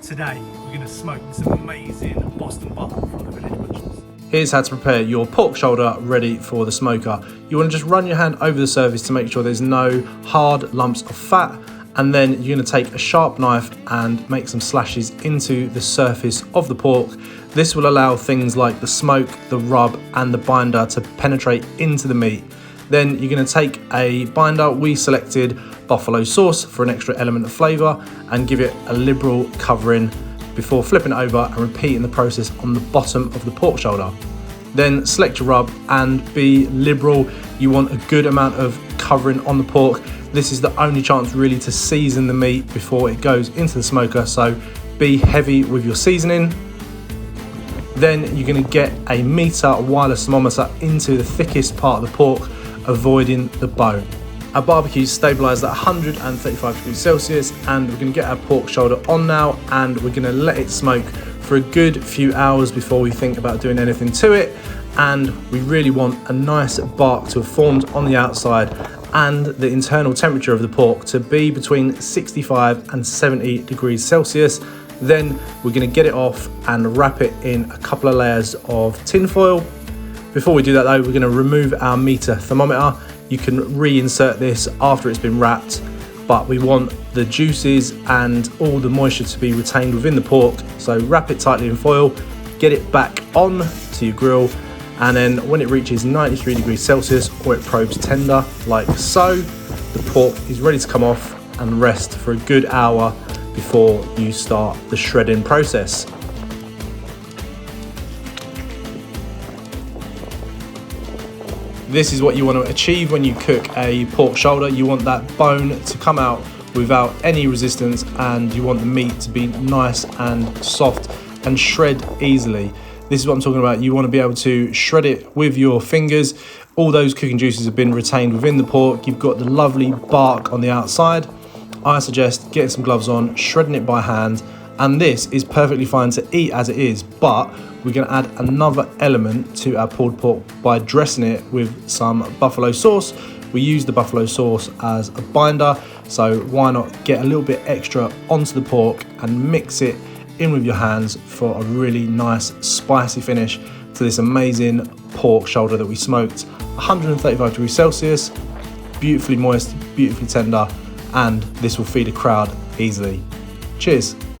Today we're going to smoke this amazing Boston butter from the Village Butchers. Here's how to prepare your pork shoulder ready for the smoker. You want to just run your hand over the surface to make sure there's no hard lumps of fat, and then you're going to take a sharp knife and make some slashes into the surface of the pork. This will allow things like the smoke, the rub and the binder to penetrate into the meat. Then you're going to take a binder. We selected buffalo sauce for an extra element of flavour and give it a liberal covering before flipping it over and repeating the process on the bottom of the pork shoulder. Then select your rub and be liberal. You want a good amount of covering on the pork. This is the only chance really to season the meat before it goes into the smoker, so be heavy with your seasoning. Then you're going to get a meter wireless thermometer into the thickest part of the pork, avoiding the bone. Our barbecue is stabilised at 135 degrees Celsius, and we're going to get our pork shoulder on now, and we're going to let it smoke for a good few hours before we think about doing anything to it. And we really want a nice bark to have formed on the outside and the internal temperature of the pork to be between 65 and 70 degrees Celsius. Then we're going to get it off and wrap it in a couple of layers of tin foil. Before we do that though, we're going to remove our meter thermometer. You can reinsert this after it's been wrapped, but we want the juices and all the moisture to be retained within the pork. So wrap it tightly in foil, get it back on to your grill, and then when it reaches 93 degrees Celsius or it probes tender like so, the pork is ready to come off and rest for a good hour before you start the shredding process. This is what you want to achieve when you cook a pork shoulder. You want that bone to come out without any resistance, and you want the meat to be nice and soft and shred easily. This is what I'm talking about. You want to be able to shred it with your fingers. All those cooking juices have been retained within the pork. You've got the lovely bark on the outside. I suggest getting some gloves on, shredding it by hand, and this is perfectly fine to eat as it is, but we're going to add another element to our pulled pork by dressing it with some buffalo sauce. We use the buffalo sauce as a binder, so why not get a little bit extra onto the pork and mix it in with your hands for a really nice spicy finish to this amazing pork shoulder that we smoked 135 degrees Celsius, beautifully moist, beautifully tender, and this will feed a crowd easily. Cheers.